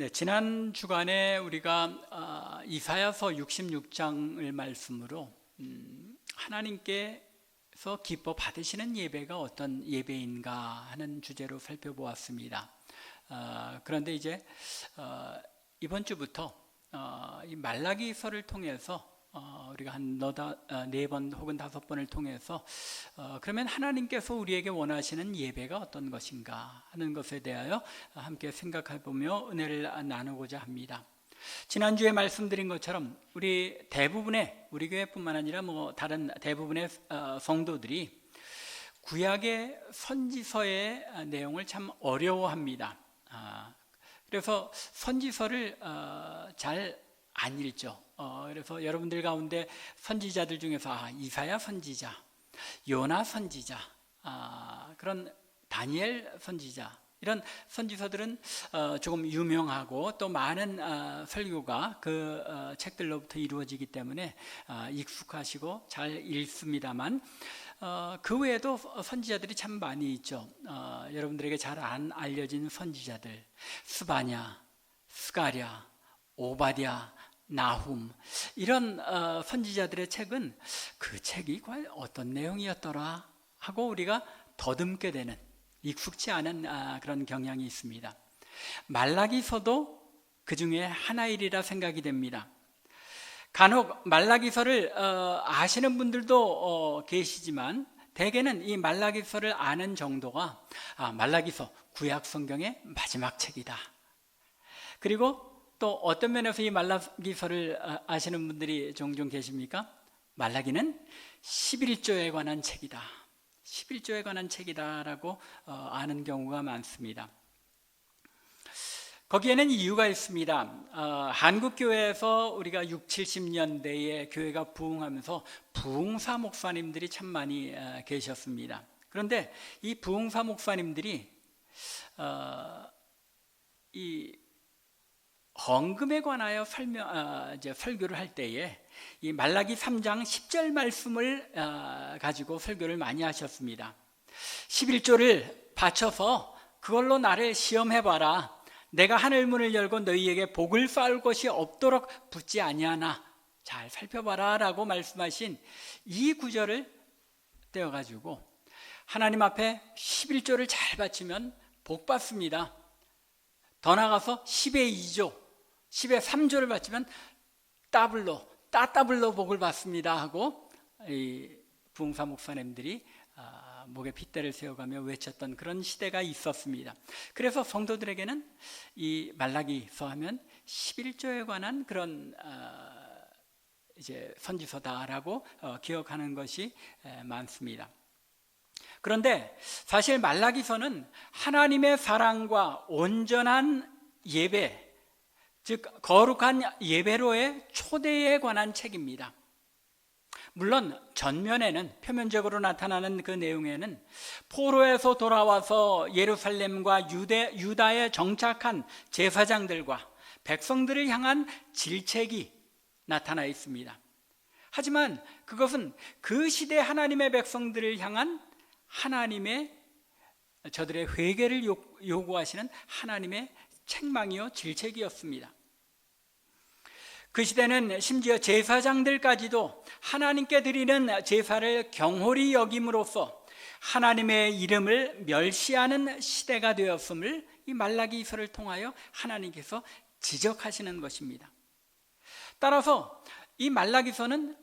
지난 주간에 우리가 이사야서 66장을 말씀으로 하나님께서 기뻐 받으시는 예배가 어떤 예배인가 하는 주제로 살펴보았습니다. 그런데 이제 이번 주부터 이 말라기서를 통해서 우리가 한 4번 혹은 5번을 통해서 그러면 하나님께서 우리에게 원하시는 예배가 어떤 것인가 하는 것에 대하여 함께 생각해보며 은혜를 나누고자 합니다. 지난주에 말씀드린 것처럼 우리 교회뿐만 아니라 다른 대부분의 성도들이 구약의 선지서의 내용을 참 어려워합니다. 그래서 선지서를 잘 안 읽죠. 그래서 여러분들 가운데 선지자들 중에서 이사야 선지자, 요나 선지자, 그런 다니엘 선지자, 이런 선지서들은 조금 유명하고 또 많은 설교가 그 책들로부터 이루어지기 때문에 익숙하시고 잘 읽습니다만 그 외에도 선지자들이 참 많이 있죠. 여러분들에게 잘 안 알려진 선지자들, 스바냐, 스가랴, 오바댜, 나훔, 이런 선지자들의 책은 그 책이 과연 어떤 내용이었더라 하고 우리가 더듬게 되는, 익숙치 않은 그런 경향이 있습니다. 말라기서도 그 중에 하나이리라 생각이 됩니다. 간혹 말라기서를 아시는 분들도 계시지만 대개는 이 말라기서를 아는 정도가 말라기서 구약 성경의 마지막 책이다. 그리고 또 어떤 면에서 이 말라기서를 아시는 분들이 종종 계십니까? 말라기는 11조에 관한 책이다. 11조에 관한 책이다라고 아는 경우가 많습니다. 거기에는 이유가 있습니다. 한국교회에서 우리가 60, 70년대에 교회가 부흥하면서 부흥사 목사님들이 참 많이 계셨습니다. 그런데 이 부흥사 목사님들이 이 헌금에 관하여 설교를 할 때에 이 말라기 3장 10절 말씀을 가지고 설교를 많이 하셨습니다. 11조를 바쳐서 그걸로 나를 시험해봐라. 내가 하늘 문을 열고 너희에게 복을 쌓을 것이 없도록 붙지 아니하나 잘 살펴봐라 라고 말씀하신 이 구절을 떼어가지고 하나님 앞에 11조를 잘 바치면 복 받습니다. 더 나아가서 10의 2조, 10의 3조를 바치면 따따블로 복을 받습니다 하고 이 부흥사 목사님들이 목에 핏대를 세워가며 외쳤던 그런 시대가 있었습니다. 그래서 성도들에게는 이 말라기서 하면 11조에 관한 그런 이제 선지서다라고 기억하는 것이 많습니다. 그런데 사실 말라기서는 하나님의 사랑과 온전한 예배, 즉 거룩한 예배로의 초대에 관한 책입니다. 물론 전면에는, 표면적으로 나타나는 그 내용에는 포로에서 돌아와서 예루살렘과 유다에 정착한 제사장들과 백성들을 향한 질책이 나타나 있습니다. 하지만 그것은 그 시대 하나님의 백성들을 향한 하나님의 저들의 회개를 요구하시는 하나님의 책망이요 질책이었습니다. 그 시대는 심지어 제사장들까지도 하나님께 드리는 제사를 경홀히 여김으로써 하나님의 이름을 멸시하는 시대가 되었음을 이 말라기서를 통하여 하나님께서 지적하시는 것입니다. 따라서 이 말라기서는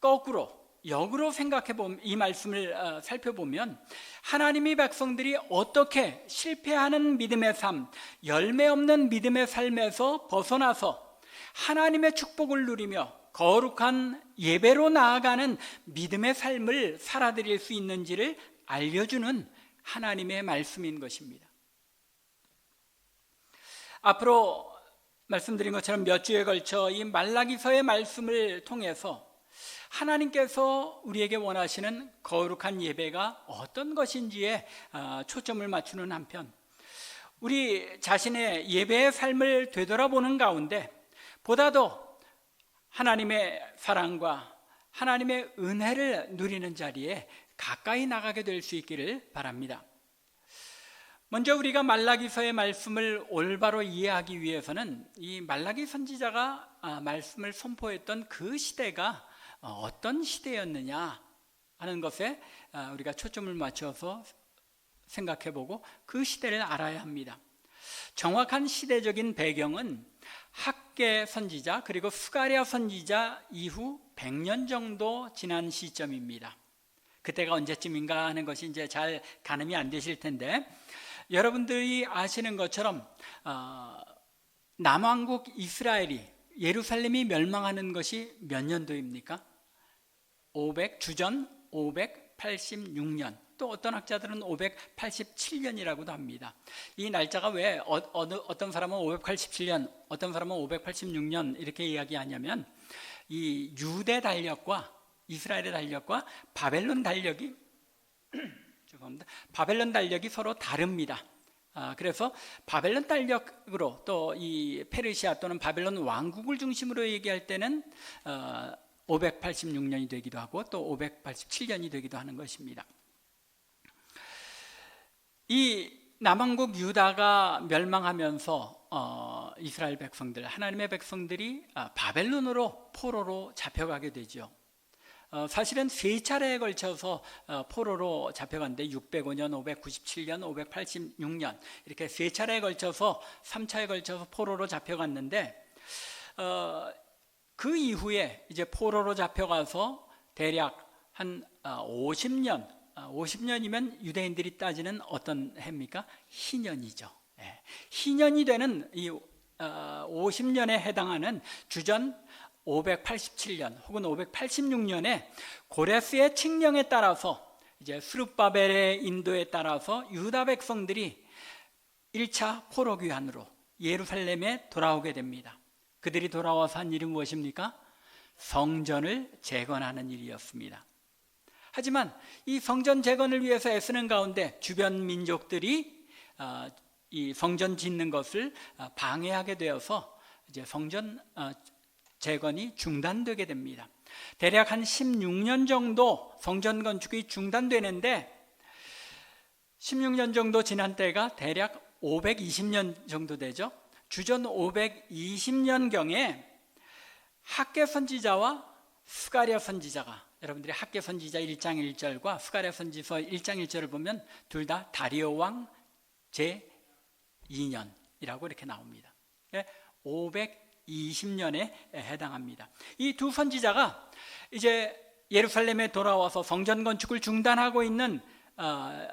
거꾸로 역으로 생각해보면, 이 말씀을 살펴보면 하나님의 백성들이 어떻게 실패하는 믿음의 삶, 열매 없는 믿음의 삶에서 벗어나서 하나님의 축복을 누리며 거룩한 예배로 나아가는 믿음의 삶을 살아드릴 수 있는지를 알려주는 하나님의 말씀인 것입니다. 앞으로 말씀드린 것처럼 몇 주에 걸쳐 이 말라기서의 말씀을 통해서 하나님께서 우리에게 원하시는 거룩한 예배가 어떤 것인지에 초점을 맞추는 한편 우리 자신의 예배의 삶을 되돌아보는 가운데 보다도 하나님의 사랑과 하나님의 은혜를 누리는 자리에 가까이 나가게 될 수 있기를 바랍니다. 먼저 우리가 말라기서의 말씀을 올바로 이해하기 위해서는 이 말라기 선지자가 말씀을 선포했던 그 시대가 어떤 시대였느냐 하는 것에 우리가 초점을 맞춰서 생각해보고 그 시대를 알아야 합니다. 정확한 시대적인 배경은 학개 선지자 그리고 스가랴 선지자 이후 100년 정도 지난 시점입니다. 그때가 언제쯤인가 하는 것이 이제 잘 가늠이 안 되실 텐데, 여러분들이 아시는 것처럼 남왕국 이스라엘이, 예루살렘이 멸망하는 것이 몇 년도입니까? 주전 586년, 또 어떤 학자들은 587년이라고도 합니다. 이 날짜가 왜 어떤 사람은 587년, 어떤 사람은 586년 이렇게 이야기하냐면, 이 유대 달력과 이스라엘의 달력과 바벨론 달력이 죄송합니다. 바벨론 달력이 서로 다릅니다. 그래서 바벨론 달력으로 또 이 페르시아 또는 바벨론 왕국을 중심으로 얘기할 때는 586년이 되기도 하고 또 587년이 되기도 하는 것입니다. 이 남왕국 유다가 멸망하면서 이스라엘 백성들, 하나님의 백성들이 바벨론으로 포로로 잡혀가게 되죠. 사실은 세 차례에 걸쳐서 포로로 잡혀갔는데 605년, 597년, 586년 이렇게 세 차례에 걸쳐서 3차에 걸쳐서 포로로 잡혀갔는데 그 이후에 이제 포로로 잡혀가서 대략 한 50년이면 유대인들이 따지는 어떤 해입니까? 희년이죠. 희년이 되는 이 50년에 해당하는 주전 587년 혹은 586년에 고레스의 칙령에 따라서 이제 스룹바벨의 인도에 따라서 유다 백성들이 1차 포로 귀환으로 예루살렘에 돌아오게 됩니다. 그들이 돌아와서 한 일이 무엇입니까? 성전을 재건하는 일이었습니다. 하지만 이 성전 재건을 위해서 애쓰는 가운데 주변 민족들이 이 성전 짓는 것을 방해하게 되어서 이제 성전 재건이 중단되게 됩니다. 대략 한 16년 정도 성전 건축이 중단되는데 16년 정도 지난 때가 대략 520년 정도 되죠. 주전 520년경에 학개 선지자와 스가랴 선지자가, 여러분들이 학개 선지자 1장 1절과 스가랴 선지서 1장 1절을 보면 둘 다 다리오 왕 제2년이라고 이렇게 나옵니다. 520년에 해당합니다. 이 두 선지자가 이제 예루살렘에 돌아와서 성전 건축을 중단하고 있는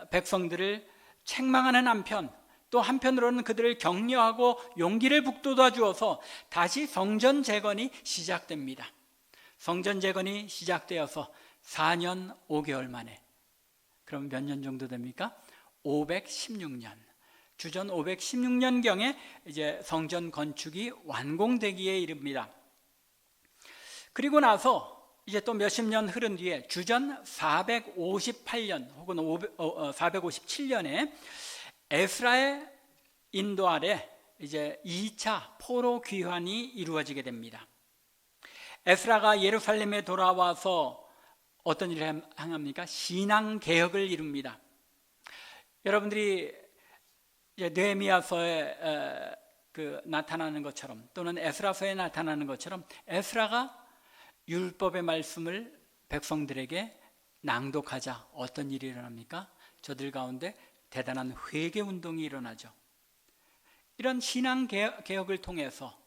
백성들을 책망하는 한편, 또 한편으로는 그들을 격려하고 용기를 북돋아 주어서 다시 성전 재건이 시작됩니다. 성전 재건이 시작되어서 4년 5개월 만에, 그럼 몇 년 정도 됩니까? 516년. 주전 516년경에 이제 성전 건축이 완공되기에 이릅니다. 그리고 나서 이제 또 몇십 년 흐른 뒤에 주전 458년 혹은 457년에 에스라의 인도 아래 이제 2차 포로 귀환이 이루어지게 됩니다. 에스라가 예루살렘에 돌아와서 어떤 일을 행합니까? 신앙 개혁을 이룹니다. 여러분들이 이제 느헤미야서에 나타나는 것처럼 또는 에스라서에 나타나는 것처럼 에스라가 율법의 말씀을 백성들에게 낭독하자 어떤 일이 일어납니까? 저들 가운데 대단한 회개 운동이 일어나죠. 이런 신앙 개혁을 통해서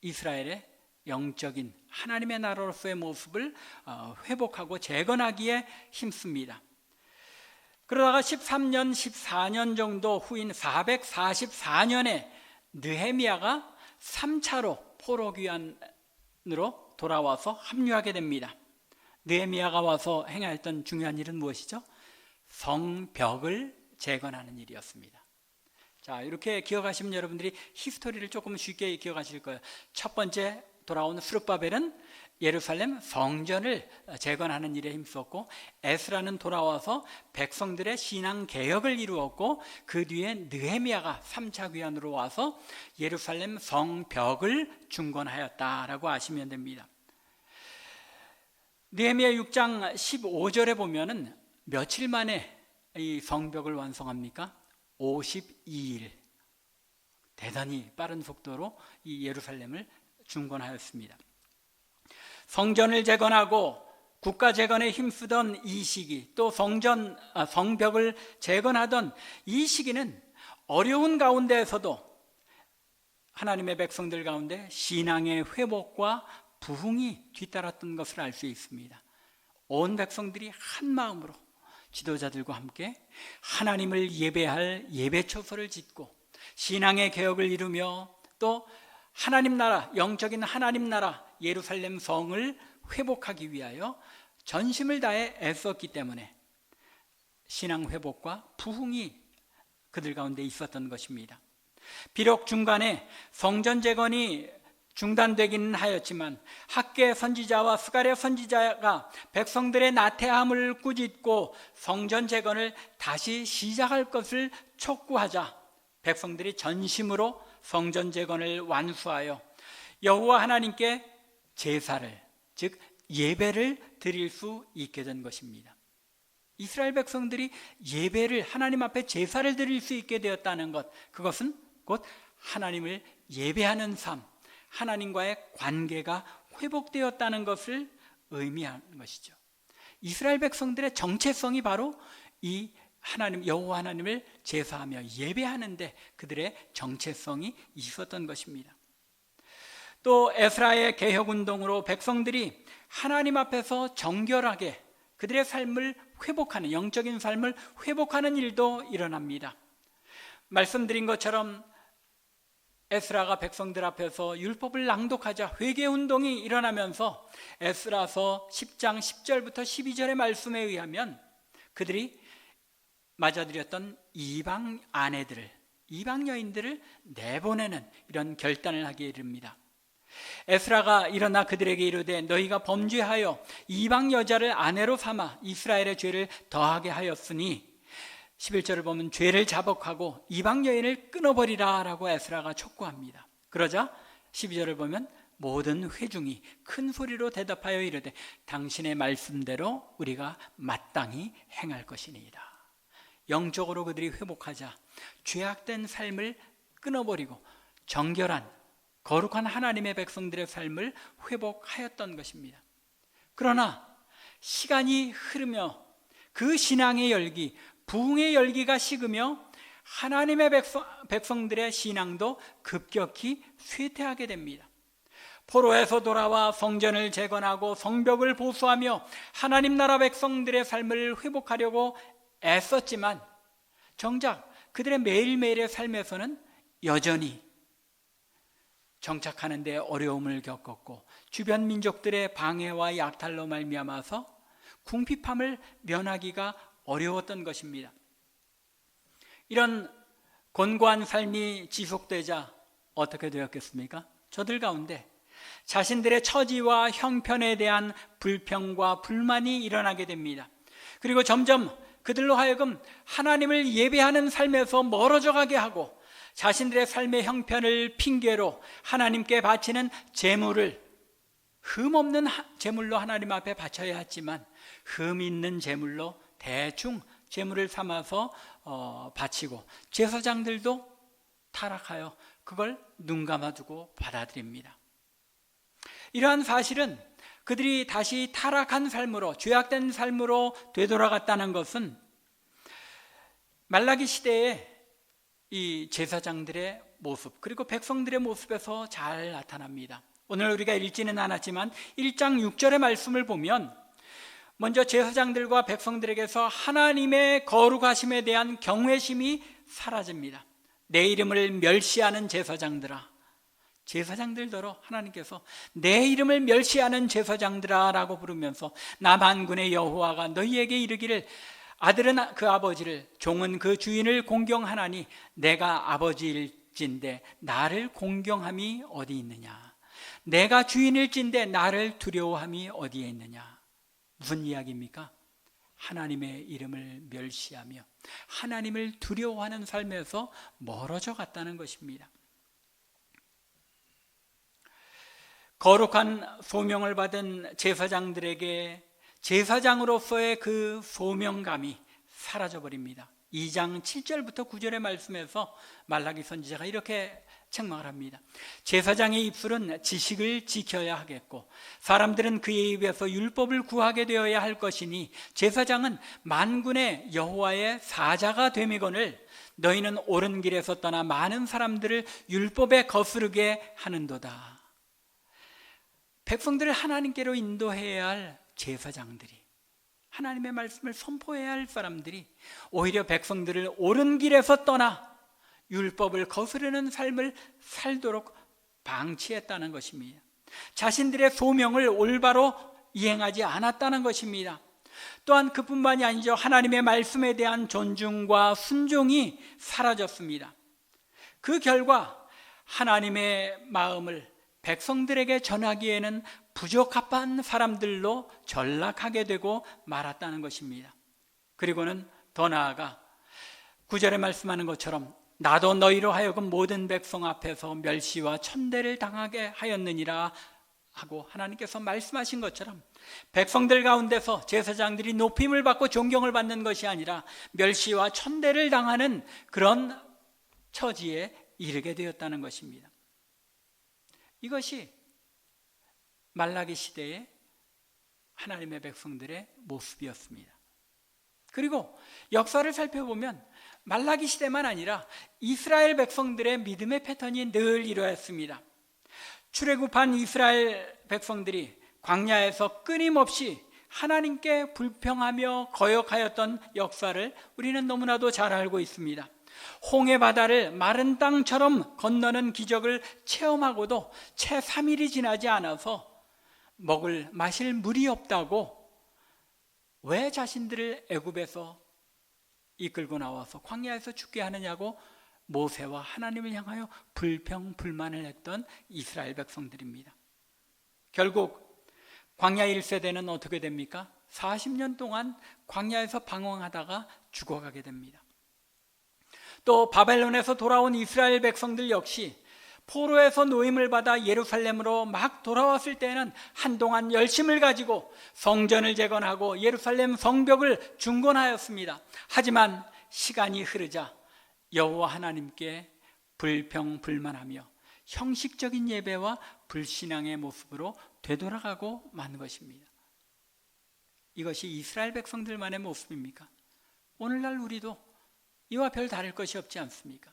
이스라엘의 영적인 하나님의 나라로서의 모습을 회복하고 재건하기에 힘씁니다. 그러다가 13년, 14년 정도 후인 444년에 느헤미야가 3차로 포로 귀환으로 돌아와서 합류하게 됩니다. 느헤미야가 와서 행했던 중요한 일은 무엇이죠? 성벽을 재건하는 일이었습니다. 자, 이렇게 기억하시면 여러분들이 히스토리를 조금 쉽게 기억하실 거예요. 첫 번째 돌아온 스룹바벨은 예루살렘 성전을 재건하는 일에 힘썼고, 에스라는 돌아와서 백성들의 신앙 개혁을 이루었고, 그 뒤에 느헤미야가 3차 귀환으로 와서 예루살렘 성벽을 중건하였다라고 아시면 됩니다. 느헤미야 6장 15절에 보면은 며칠 만에 이 성벽을 완성합니까? 52일, 대단히 빠른 속도로 이 예루살렘을 중건하였습니다. 성전을 재건하고 국가 재건에 힘쓰던 이 시기, 또 성벽을 재건하던 이 시기는 어려운 가운데에서도 하나님의 백성들 가운데 신앙의 회복과 부흥이 뒤따랐던 것을 알 수 있습니다. 온 백성들이 한 마음으로 지도자들과 함께 하나님을 예배할 예배초소를 짓고 신앙의 개혁을 이루며 또 하나님 나라, 영적인 하나님 나라 예루살렘 성을 회복하기 위하여 전심을 다해 애썼기 때문에 신앙 회복과 부흥이 그들 가운데 있었던 것입니다. 비록 중간에 성전 재건이 중단되기는 하였지만 학계 선지자와 스가랴 선지자가 백성들의 나태함을 꾸짖고 성전 재건을 다시 시작할 것을 촉구하자 백성들이 전심으로 성전 재건을 완수하여 여호와 하나님께 제사를, 즉 예배를 드릴 수 있게 된 것입니다. 이스라엘 백성들이 예배를, 하나님 앞에 제사를 드릴 수 있게 되었다는 것, 그것은 곧 하나님을 예배하는 삶, 하나님과의 관계가 회복되었다는 것을 의미하는 것이죠. 이스라엘 백성들의 정체성이 바로 이 하나님, 여호와 하나님을 제사하며 예배하는데 그들의 정체성이 있었던 것입니다. 또 에스라의 개혁운동으로 백성들이 하나님 앞에서 정결하게 그들의 삶을 회복하는, 영적인 삶을 회복하는 일도 일어납니다. 말씀드린 것처럼 에스라가 백성들 앞에서 율법을 낭독하자 회개운동이 일어나면서 에스라서 10장 10절부터 12절의 말씀에 의하면 그들이 맞아들였던 이방 아내들을, 이방 여인들을 내보내는 이런 결단을 하게 이릅니다. 에스라가 일어나 그들에게 이르되 너희가 범죄하여 이방 여자를 아내로 삼아 이스라엘의 죄를 더하게 하였으니 11절을 보면 죄를 자복하고 이방 여인을 끊어버리라 라고 에스라가 촉구합니다. 그러자 12절을 보면 모든 회중이 큰 소리로 대답하여 이르되 당신의 말씀대로 우리가 마땅히 행할 것이니이다. 영적으로 그들이 회복하자 죄악된 삶을 끊어버리고 정결한 거룩한 하나님의 백성들의 삶을 회복하였던 것입니다. 그러나 시간이 흐르며 그 신앙의 열기, 부흥의 열기가 식으며 하나님의 백성들의 신앙도 급격히 쇠퇴하게 됩니다. 포로에서 돌아와 성전을 재건하고 성벽을 보수하며 하나님 나라 백성들의 삶을 회복하려고 애썼지만 정작 그들의 매일매일의 삶에서는 여전히 정착하는 데 어려움을 겪었고 주변 민족들의 방해와 약탈로 말미암아서 궁핍함을 면하기가 어려웠던 것입니다. 이런 곤고한 삶이 지속되자 어떻게 되었겠습니까? 저들 가운데 자신들의 처지와 형편에 대한 불평과 불만이 일어나게 됩니다. 그리고 점점 그들로 하여금 하나님을 예배하는 삶에서 멀어져 가게 하고 자신들의 삶의 형편을 핑계로 하나님께 바치는 제물을 흠없는 제물로 하나님 앞에 바쳐야 했지만 흠 있는 제물로 대충 제물을 삼아서 바치고 제사장들도 타락하여 그걸 눈 감아두고 받아들입니다. 이러한 사실은 그들이 다시 타락한 삶으로, 죄악된 삶으로 되돌아갔다는 것은 말라기 시대에 이 제사장들의 모습 그리고 백성들의 모습에서 잘 나타납니다. 오늘 우리가 읽지는 않았지만 1장 6절의 말씀을 보면 먼저 제사장들과 백성들에게서 하나님의 거룩하심에 대한 경외심이 사라집니다. 내 이름을 멸시하는 제사장들아, 제사장들더러 하나님께서 내 이름을 멸시하는 제사장들아 라고 부르면서 나 만군의 여호와가 너희에게 이르기를 아들은 그 아버지를, 종은 그 주인을 공경하나니 내가 아버지일진데 나를 공경함이 어디 있느냐, 내가 주인일진데 나를 두려워함이 어디에 있느냐. 무슨 이야기입니까? 하나님의 이름을 멸시하며 하나님을 두려워하는 삶에서 멀어져 갔다는 것입니다. 거룩한 소명을 받은 제사장들에게 제사장으로서의 그 소명감이 사라져버립니다. 2장 7절부터 9절의 말씀에서 말라기 선지자가 이렇게 책망을 합니다. 제사장의 입술은 지식을 지켜야 하겠고 사람들은 그의 입에서 율법을 구하게 되어야 할 것이니 제사장은 만군의 여호와의 사자가 됨이거늘 너희는 옳은 길에서 떠나 많은 사람들을 율법에 거스르게 하는도다. 백성들을 하나님께로 인도해야 할 제사장들이, 하나님의 말씀을 선포해야 할 사람들이 오히려 백성들을 옳은 길에서 떠나 율법을 거스르는 삶을 살도록 방치했다는 것입니다. 자신들의 소명을 올바로 이행하지 않았다는 것입니다. 또한 그뿐만이 아니죠. 하나님의 말씀에 대한 존중과 순종이 사라졌습니다. 그 결과 하나님의 마음을 백성들에게 전하기에는 부적합한 사람들로 전락하게 되고 말았다는 것입니다. 그리고는 더 나아가 9절에 말씀하는 것처럼 나도 너희로 하여금 모든 백성 앞에서 멸시와 천대를 당하게 하였느니라 하고 하나님께서 말씀하신 것처럼 백성들 가운데서 제사장들이 높임을 받고 존경을 받는 것이 아니라 멸시와 천대를 당하는 그런 처지에 이르게 되었다는 것입니다. 이것이 말라기 시대의 하나님의 백성들의 모습이었습니다. 그리고 역사를 살펴보면 말라기 시대만 아니라 이스라엘 백성들의 믿음의 패턴이 늘 이러했습니다. 출애굽한 이스라엘 백성들이 광야에서 끊임없이 하나님께 불평하며 거역하였던 역사를 우리는 너무나도 잘 알고 있습니다. 홍해 바다를 마른 땅처럼 건너는 기적을 체험하고도 채 3일이 지나지 않아서 마실 물이 없다고 왜 자신들을 애굽에서 이끌고 나와서 광야에서 죽게 하느냐고 모세와 하나님을 향하여 불평불만을 했던 이스라엘 백성들입니다. 결국 광야 1세대는 어떻게 됩니까? 40년 동안 광야에서 방황하다가 죽어가게 됩니다. 또 바벨론에서 돌아온 이스라엘 백성들 역시 포로에서 노임을 받아 예루살렘으로 막 돌아왔을 때는 한동안 열심을 가지고 성전을 재건하고 예루살렘 성벽을 중건하였습니다. 하지만 시간이 흐르자 여호와 하나님께 불평불만하며 형식적인 예배와 불신앙의 모습으로 되돌아가고 만 것입니다. 이것이 이스라엘 백성들만의 모습입니까? 오늘날 우리도 이와 별 다를 것이 없지 않습니까?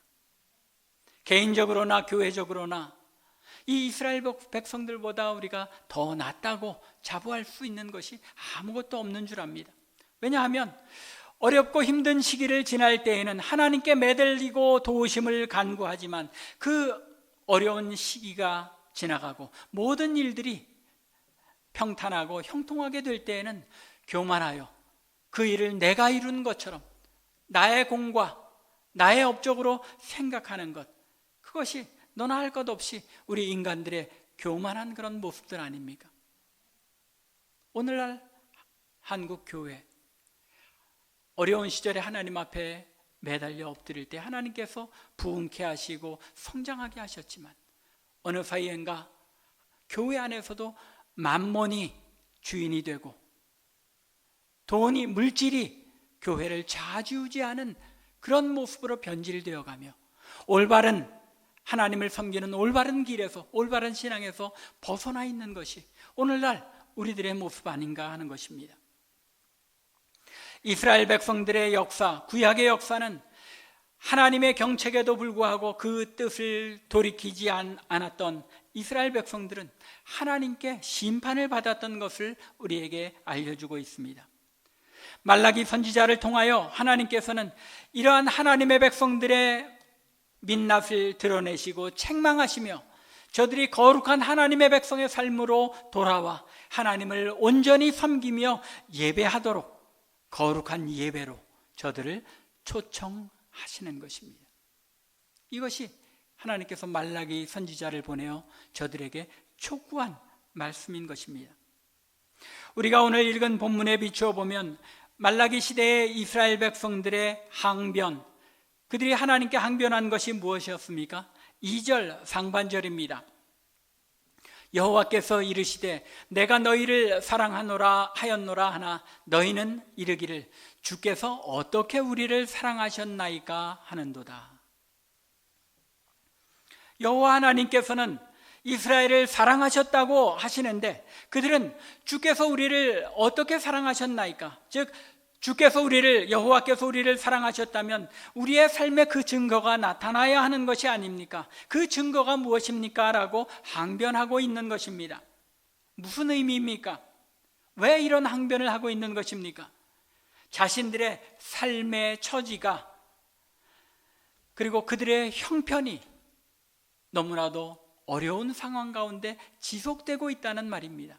개인적으로나 교회적으로나 이 이스라엘 백성들보다 우리가 더 낫다고 자부할 수 있는 것이 아무것도 없는 줄 압니다. 왜냐하면 어렵고 힘든 시기를 지날 때에는 하나님께 매달리고 도우심을 간구하지만 그 어려운 시기가 지나가고 모든 일들이 평탄하고 형통하게 될 때에는 교만하여 그 일을 내가 이룬 것처럼 나의 공과 나의 업적으로 생각하는 것, 그것이 너나 할 것 없이 우리 인간들의 교만한 그런 모습들 아닙니까? 오늘날 한국 교회 어려운 시절에 하나님 앞에 매달려 엎드릴 때 하나님께서 부흥케 하시고 성장하게 하셨지만 어느 사이엔가 교회 안에서도 만몬이 주인이 되고 돈이, 물질이 교회를 좌지우지하는 그런 모습으로 변질되어 가며 올바른 하나님을 섬기는 올바른 길에서, 올바른 신앙에서 벗어나 있는 것이 오늘날 우리들의 모습 아닌가 하는 것입니다. 이스라엘 백성들의 역사, 구약의 역사는 하나님의 경책에도 불구하고 그 뜻을 돌이키지 않았던 이스라엘 백성들은 하나님께 심판을 받았던 것을 우리에게 알려주고 있습니다. 말라기 선지자를 통하여 하나님께서는 이러한 하나님의 백성들의 민낯을 드러내시고 책망하시며 저들이 거룩한 하나님의 백성의 삶으로 돌아와 하나님을 온전히 섬기며 예배하도록 거룩한 예배로 저들을 초청하시는 것입니다. 이것이 하나님께서 말라기 선지자를 보내어 저들에게 촉구한 말씀인 것입니다. 우리가 오늘 읽은 본문에 비추어 보면 말라기 시대의 이스라엘 백성들의 항변, 그들이 하나님께 항변한 것이 무엇이었습니까? 2절 상반절입니다. 여호와께서 이르시되 내가 너희를 사랑하노라 하였노라 하나 너희는 이르기를 주께서 어떻게 우리를 사랑하셨나이까 하는도다. 여호와 하나님께서는 이스라엘을 사랑하셨다고 하시는데 그들은 주께서 우리를 어떻게 사랑하셨나이까? 즉 주께서 여호와께서 우리를 사랑하셨다면 우리의 삶에 그 증거가 나타나야 하는 것이 아닙니까? 그 증거가 무엇입니까? 라고 항변하고 있는 것입니다. 무슨 의미입니까? 왜 이런 항변을 하고 있는 것입니까? 자신들의 삶의 처지가 그리고 그들의 형편이 너무나도 어려운 상황 가운데 지속되고 있다는 말입니다.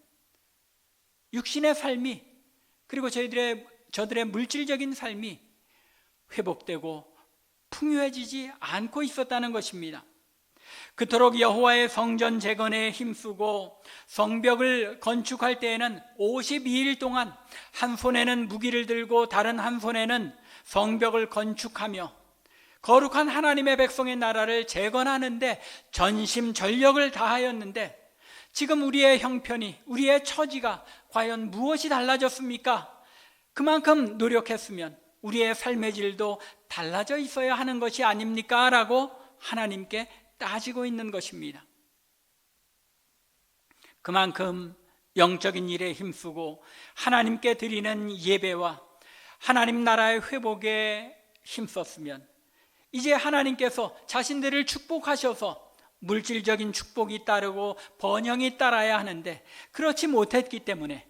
육신의 삶이 그리고 저들의 물질적인 삶이 회복되고 풍요해지지 않고 있었다는 것입니다. 그토록 여호와의 성전 재건에 힘쓰고 성벽을 건축할 때에는 52일 동안 한 손에는 무기를 들고 다른 한 손에는 성벽을 건축하며 거룩한 하나님의 백성의 나라를 재건하는데 전심전력을 다하였는데 지금 우리의 형편이, 우리의 처지가 과연 무엇이 달라졌습니까? 그만큼 노력했으면 우리의 삶의 질도 달라져 있어야 하는 것이 아닙니까? 라고 하나님께 따지고 있는 것입니다. 그만큼 영적인 일에 힘쓰고 하나님께 드리는 예배와 하나님 나라의 회복에 힘썼으면 이제 하나님께서 자신들을 축복하셔서 물질적인 축복이 따르고 번영이 따라야 하는데 그렇지 못했기 때문에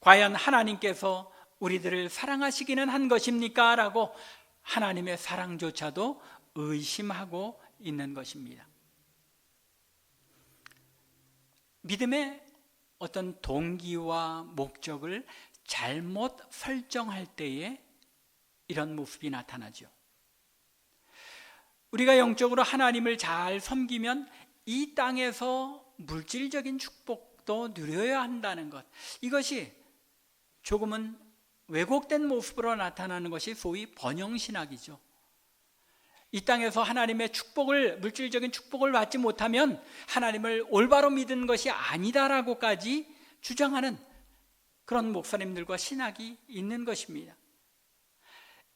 과연 하나님께서 우리들을 사랑하시기는 한 것입니까? 라고 하나님의 사랑조차도 의심하고 있는 것입니다. 믿음의 어떤 동기와 목적을 잘못 설정할 때에 이런 모습이 나타나죠. 우리가 영적으로 하나님을 잘 섬기면 이 땅에서 물질적인 축복도 누려야 한다는 것, 이것이 조금은 왜곡된 모습으로 나타나는 것이 소위 번영신학이죠. 이 땅에서 하나님의 물질적인 축복을 받지 못하면 하나님을 올바로 믿은 것이 아니다라고까지 주장하는 그런 목사님들과 신학이 있는 것입니다.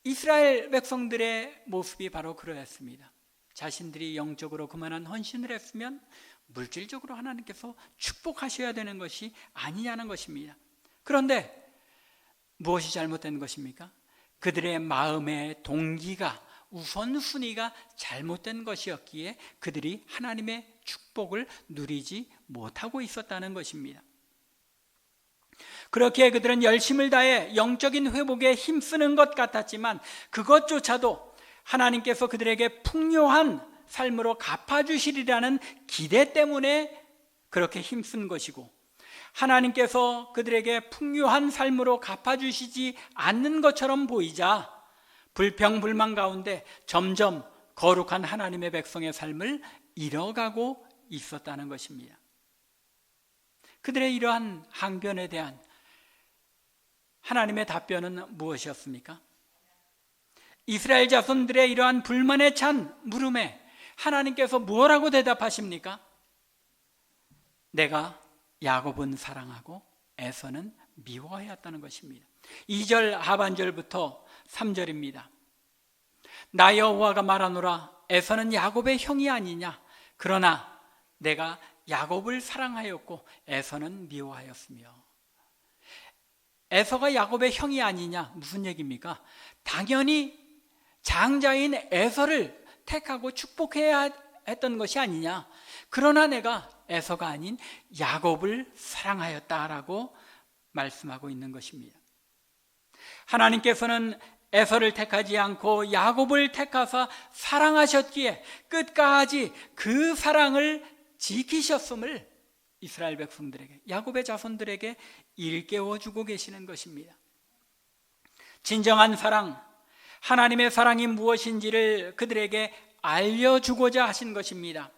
이스라엘 백성들의 모습이 바로 그러했습니다. 자신들이 영적으로 그만한 헌신을 했으면 물질적으로 하나님께서 축복하셔야 되는 것이 아니냐는 것입니다. 그런데 무엇이 잘못된 것입니까? 그들의 마음의 동기가, 우선순위가 잘못된 것이었기에 그들이 하나님의 축복을 누리지 못하고 있었다는 것입니다. 그렇게 그들은 열심을 다해 영적인 회복에 힘쓰는 것 같았지만 그것조차도 하나님께서 그들에게 풍요한 삶으로 갚아주시리라는 기대 때문에 그렇게 힘쓴 것이고, 하나님께서 그들에게 풍요한 삶으로 갚아주시지 않는 것처럼 보이자 불평불만 가운데 점점 거룩한 하나님의 백성의 삶을 잃어가고 있었다는 것입니다. 그들의 이러한 항변에 대한 하나님의 답변은 무엇이었습니까? 이스라엘 자손들의 이러한 불만에 찬 물음에 하나님께서 무엇라고 대답하십니까? 내가 야곱은 사랑하고 에서는 미워하였다는 것입니다. 2절 하반절부터 3절입니다. 나 여호와가 말하노라, 에서는 야곱의 형이 아니냐? 그러나 내가 야곱을 사랑하였고 에서는 미워하였으며. 에서가 야곱의 형이 아니냐? 무슨 얘기입니까? 당연히 장자인 에서를 택하고 축복해야 했던 것이 아니냐? 그러나 내가 에서가 아닌 야곱을 사랑하였다라고 말씀하고 있는 것입니다. 하나님께서는 에서를 택하지 않고 야곱을 택하사 사랑하셨기에 끝까지 그 사랑을 지키셨음을 이스라엘 백성들에게, 야곱의 자손들에게 일깨워주고 계시는 것입니다. 진정한 사랑, 하나님의 사랑이 무엇인지를 그들에게 알려주고자 하신 것입니다.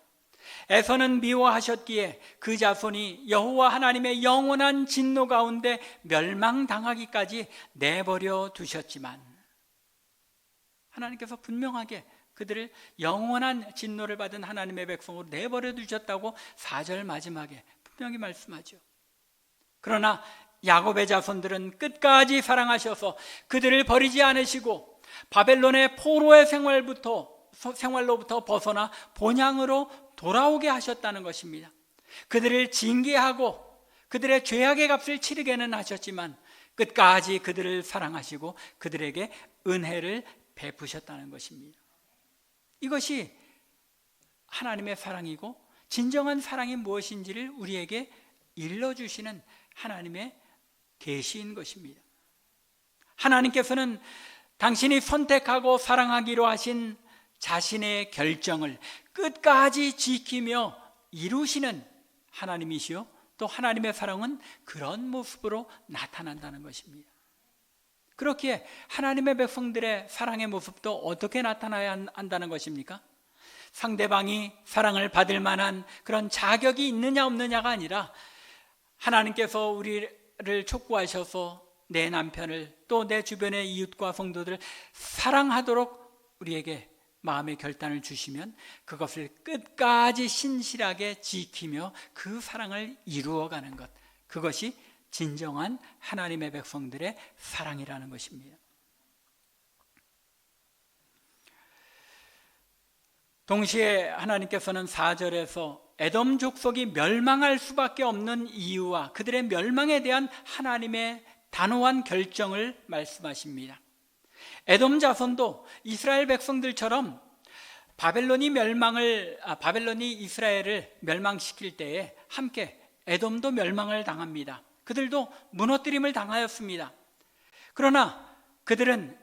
에서는 미워하셨기에 그 자손이 여호와 하나님의 영원한 진노 가운데 멸망당하기까지 내버려 두셨지만, 하나님께서 분명하게 그들을 영원한 진노를 받은 하나님의 백성으로 내버려 두셨다고 4절 마지막에 분명히 말씀하죠. 그러나 야곱의 자손들은 끝까지 사랑하셔서 그들을 버리지 않으시고 바벨론의 포로의 생활로부터 벗어나 본향으로 돌아오게 하셨다는 것입니다. 그들을 징계하고 그들의 죄악의 값을 치르게는 하셨지만 끝까지 그들을 사랑하시고 그들에게 은혜를 베푸셨다는 것입니다. 이것이 하나님의 사랑이고 진정한 사랑이 무엇인지를 우리에게 일러주시는 하나님의 계시인 것입니다. 하나님께서는 당신이 선택하고 사랑하기로 하신 자신의 결정을 끝까지 지키며 이루시는 하나님이시요, 또 하나님의 사랑은 그런 모습으로 나타난다는 것입니다. 그렇기에 하나님의 백성들의 사랑의 모습도 어떻게 나타나야 한다는 것입니까? 상대방이 사랑을 받을 만한 그런 자격이 있느냐 없느냐가 아니라 하나님께서 우리를 촉구하셔서 내 남편을 또 내 주변의 이웃과 성도들을 사랑하도록 우리에게 마음의 결단을 주시면 그것을 끝까지 신실하게 지키며 그 사랑을 이루어가는 것, 그것이 진정한 하나님의 백성들의 사랑이라는 것입니다. 동시에 하나님께서는 4절에서 에돔 족속이 멸망할 수밖에 없는 이유와 그들의 멸망에 대한 하나님의 단호한 결정을 말씀하십니다. 에돔 자손도 이스라엘 백성들처럼 바벨론이 이스라엘을 멸망시킬 때에 함께 에돔도 멸망을 당합니다. 그들도 무너뜨림을 당하였습니다. 그러나 그들은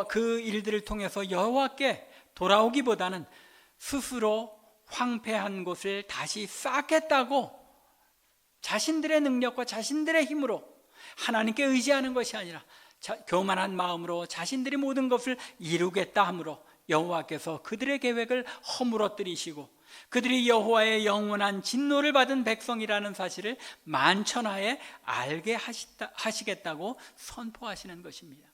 그 일들을 통해서 여호와께 돌아오기보다는 스스로 황폐한 곳을 다시 쌓겠다고 자신들의 능력과 자신들의 힘으로 하나님께 의지하는 것이 아니라 교만한 마음으로 자신들이 모든 것을 이루겠다 함으로 여호와께서 그들의 계획을 허물어뜨리시고 그들이 여호와의 영원한 진노를 받은 백성이라는 사실을 만천하에 알게 하시겠다고 선포하시는 것입니다.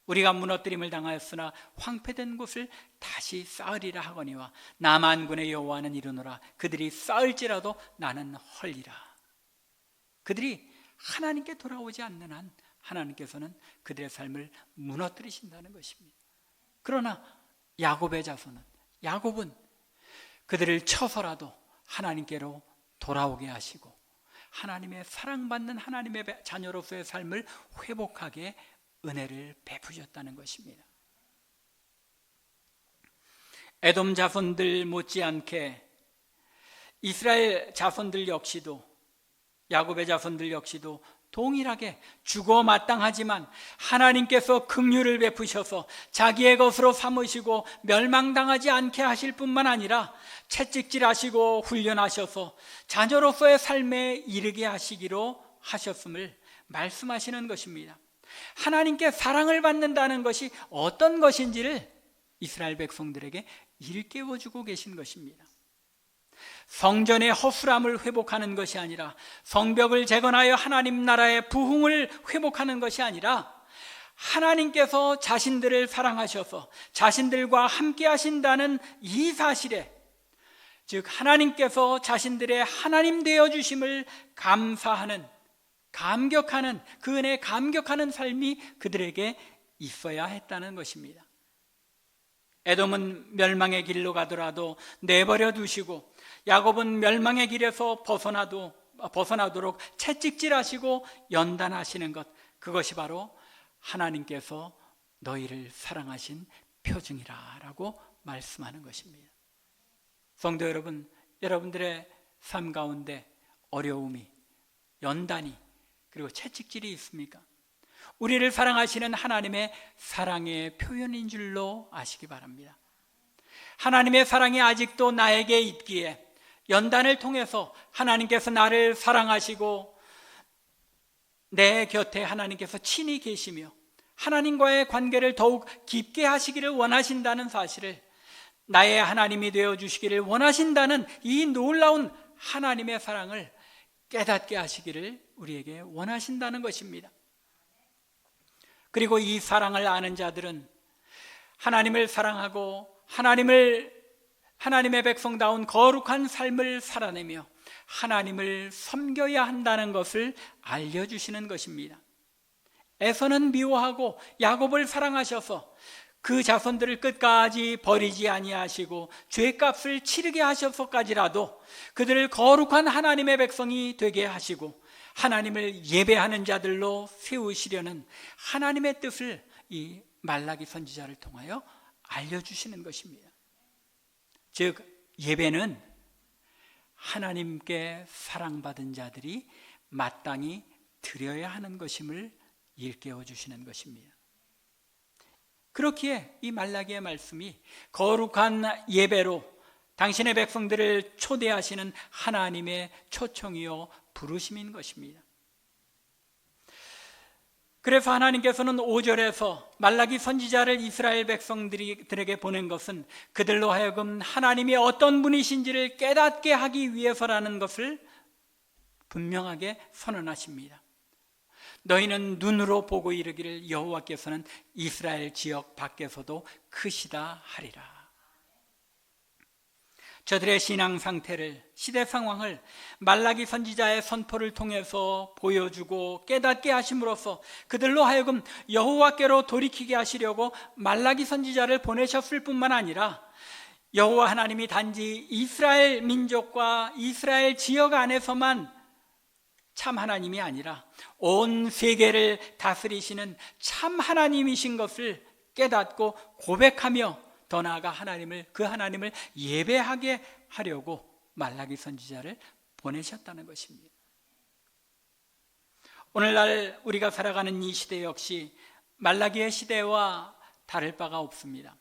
우리가 무너뜨림을 당하였으나 황폐된 곳을 다시 쌓으리라 하거니와 나 만군의 여호와는 이르노라 그들이 쌓을지라도 나는 헐리라. 그들이 하나님께 돌아오지 않는 한 하나님께서는 그들의 삶을 무너뜨리신다는 것입니다. 그러나 야곱은 그들을 쳐서라도 하나님께로 돌아오게 하시고 하나님의 사랑받는 하나님의 자녀로서의 삶을 회복하게 은혜를 베푸셨다는 것입니다. 에돔 자손들 못지않게 이스라엘 자손들 역시도, 야곱의 자손들 역시도 동일하게 죽어 마땅하지만 하나님께서 긍휼을 베푸셔서 자기의 것으로 삼으시고 멸망당하지 않게 하실 뿐만 아니라 채찍질하시고 훈련하셔서 자녀로서의 삶에 이르게 하시기로 하셨음을 말씀하시는 것입니다. 하나님께 사랑을 받는다는 것이 어떤 것인지를 이스라엘 백성들에게 일깨워주고 계신 것입니다. 성전의 허술함을 회복하는 것이 아니라, 성벽을 재건하여 하나님 나라의 부흥을 회복하는 것이 아니라, 하나님께서 자신들을 사랑하셔서 자신들과 함께 하신다는 이 사실에, 즉 하나님께서 자신들의 하나님 되어주심을 감사하는, 감격하는, 그 은혜에 감격하는 삶이 그들에게 있어야 했다는 것입니다. 에돔은 멸망의 길로 가더라도 내버려 두시고, 야곱은 멸망의 길에서 벗어나도록 채찍질하시고 연단하시는 것, 그것이 바로 하나님께서 너희를 사랑하신 표징이라 라고 말씀하는 것입니다. 성도 여러분, 여러분들의 삶 가운데 어려움이, 연단이, 그리고 채찍질이 있습니까? 우리를 사랑하시는 하나님의 사랑의 표현인 줄로 아시기 바랍니다. 하나님의 사랑이 아직도 나에게 있기에 연단을 통해서 하나님께서 나를 사랑하시고 내 곁에 하나님께서 친히 계시며 하나님과의 관계를 더욱 깊게 하시기를 원하신다는 사실을, 나의 하나님이 되어주시기를 원하신다는 이 놀라운 하나님의 사랑을 깨닫게 하시기를 우리에게 원하신다는 것입니다. 그리고 이 사랑을 아는 자들은 하나님을 사랑하고 하나님의 백성다운 거룩한 삶을 살아내며 하나님을 섬겨야 한다는 것을 알려주시는 것입니다. 에서는 미워하고 야곱을 사랑하셔서 그 자손들을 끝까지 버리지 아니하시고 죄값을 치르게 하셔서까지라도 그들을 거룩한 하나님의 백성이 되게 하시고 하나님을 예배하는 자들로 세우시려는 하나님의 뜻을 이 말라기 선지자를 통하여 알려주시는 것입니다. 즉 예배는 하나님께 사랑받은 자들이 마땅히 드려야 하는 것임을 일깨워 주시는 것입니다. 그렇기에 이 말라기의 말씀이 거룩한 예배로 당신의 백성들을 초대하시는 하나님의 초청이요 부르심인 것입니다. 그래서 하나님께서는 5절에서 말라기 선지자를 이스라엘 백성들에게 보낸 것은 그들로 하여금 하나님이 어떤 분이신지를 깨닫게 하기 위해서라는 것을 분명하게 선언하십니다. 너희는 눈으로 보고 이르기를 여호와께서는 이스라엘 지역 밖에서도 크시다 하리라. 저들의 신앙 상태를, 시대 상황을 말라기 선지자의 선포를 통해서 보여주고 깨닫게 하심으로써 그들로 하여금 여호와께로 돌이키게 하시려고 말라기 선지자를 보내셨을 뿐만 아니라 여호와 하나님이 단지 이스라엘 민족과 이스라엘 지역 안에서만 참 하나님이 아니라 온 세계를 다스리시는 참 하나님이신 것을 깨닫고 고백하며 더 나아가 그 하나님을 예배하게 하려고 말라기 선지자를 보내셨다는 것입니다. 오늘날 우리가 살아가는 이 시대 역시 말라기의 시대와 다를 바가 없습니다.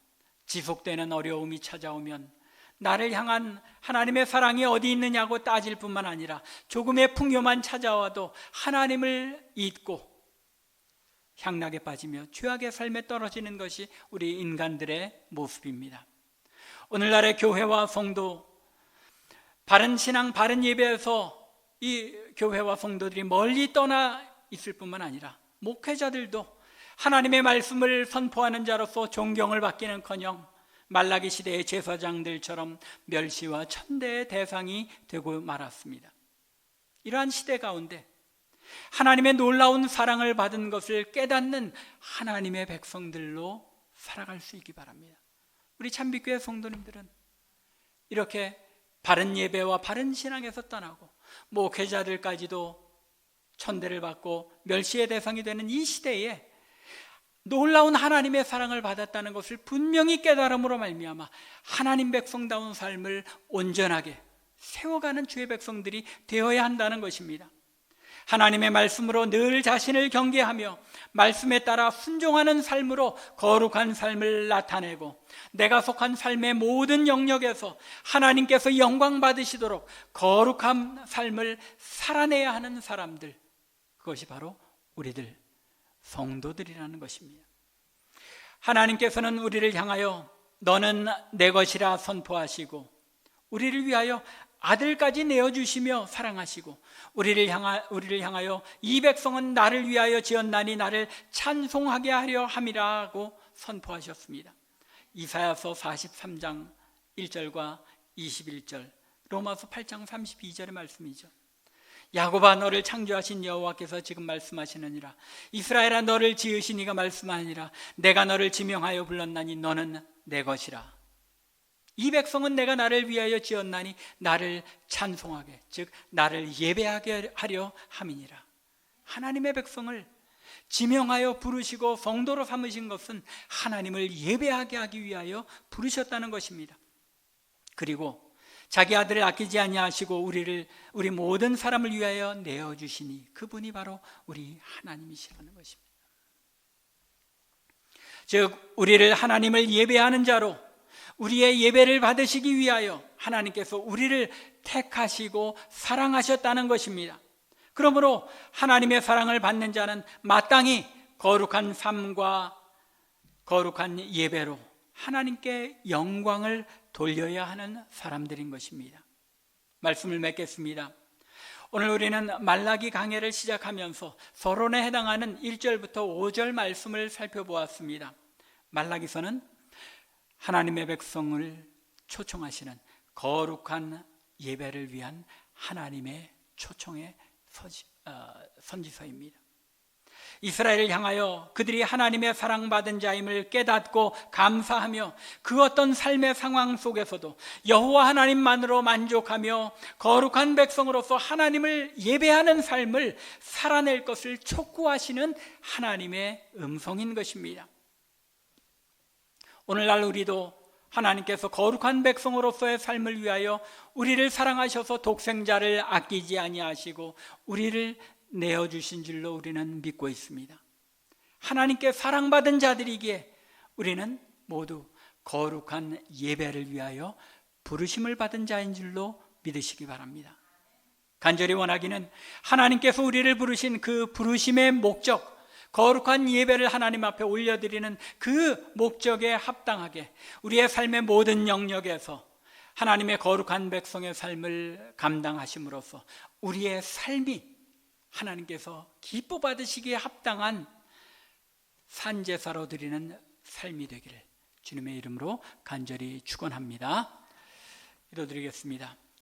지속되는 어려움이 찾아오면 나를 향한 하나님의 사랑이 어디 있느냐고 따질 뿐만 아니라 조금의 풍요만 찾아와도 하나님을 잊고 향락에 빠지며 죄악의 삶에 떨어지는 것이 우리 인간들의 모습입니다. 오늘날의 교회와 성도, 바른 신앙, 바른 예배에서 이 교회와 성도들이 멀리 떠나 있을 뿐만 아니라 목회자들도 하나님의 말씀을 선포하는 자로서 존경을 받기는커녕 말라기 시대의 제사장들처럼 멸시와 천대의 대상이 되고 말았습니다. 이러한 시대 가운데 하나님의 놀라운 사랑을 받은 것을 깨닫는 하나님의 백성들로 살아갈 수 있기 바랍니다. 우리 참빛교회 성도님들은 이렇게 바른 예배와 바른 신앙에서 떠나고 목회자들까지도 천대를 받고 멸시의 대상이 되는 이 시대에 놀라운 하나님의 사랑을 받았다는 것을 분명히 깨달음으로 말미암아 하나님 백성다운 삶을 온전하게 세워가는 주의 백성들이 되어야 한다는 것입니다. 하나님의 말씀으로 늘 자신을 경계하며 말씀에 따라 순종하는 삶으로 거룩한 삶을 나타내고 내가 속한 삶의 모든 영역에서 하나님께서 영광 받으시도록 거룩한 삶을 살아내야 하는 사람들, 그것이 바로 우리들 성도들이라는 것입니다. 하나님께서는 우리를 향하여 너는 내 것이라 선포하시고 우리를 위하여 아들까지 내어주시며 사랑하시고 우리를 향하여 이 백성은 나를 위하여 지었나니 나를 찬송하게 하려 함이라고 선포하셨습니다. 이사야서 43장 1절과 21절, 로마서 8장 32절의 말씀이죠. 야곱아 너를 창조하신 여호와께서 지금 말씀하시느니라. 이스라엘아 너를 지으신 이가 말씀하니라. 내가 너를 지명하여 불렀나니 너는 내 것이라. 이 백성은 내가 나를 위하여 지었나니 나를 찬송하게, 즉 나를 예배하게 하려 함이니라. 하나님의 백성을 지명하여 부르시고 성도로 삼으신 것은 하나님을 예배하게 하기 위하여 부르셨다는 것입니다. 그리고 자기 아들을 아끼지 아니하시고 우리 모든 사람을 위하여 내어주시니 그분이 바로 우리 하나님이시라는 것입니다. 즉 우리를 하나님을 예배하는 자로 우리의 예배를 받으시기 위하여 하나님께서 우리를 택하시고 사랑하셨다는 것입니다. 그러므로 하나님의 사랑을 받는 자는 마땅히 거룩한 삶과 거룩한 예배로 하나님께 영광을 돌려야 하는 사람들인 것입니다. 말씀을 맺겠습니다. 오늘 우리는 말라기 강해를 시작하면서 서론에 해당하는 1절부터 5절 말씀을 살펴보았습니다. 말라기서는 하나님의 백성을 초청하시는 거룩한 예배를 위한 하나님의 초청의 선지서입니다. 이스라엘을 향하여 그들이 하나님의 사랑받은 자임을 깨닫고 감사하며 그 어떤 삶의 상황 속에서도 여호와 하나님만으로 만족하며 거룩한 백성으로서 하나님을 예배하는 삶을 살아낼 것을 촉구하시는 하나님의 음성인 것입니다. 오늘날 우리도 하나님께서 거룩한 백성으로서의 삶을 위하여 우리를 사랑하셔서 독생자를 아끼지 아니하시고 우리를 내어주신 줄로 우리는 믿고 있습니다. 하나님께 사랑받은 자들이기에 우리는 모두 거룩한 예배를 위하여 부르심을 받은 자인 줄로 믿으시기 바랍니다. 간절히 원하기는 하나님께서 우리를 부르신 그 부르심의 목적, 거룩한 예배를 하나님 앞에 올려드리는 그 목적에 합당하게 우리의 삶의 모든 영역에서 하나님의 거룩한 백성의 삶을 감당하심으로써 우리의 삶이 하나님께서 기뻐 받으시기에 합당한 산제사로 드리는 삶이 되기를 주님의 이름으로 간절히 축원합니다. 기도드리겠습니다.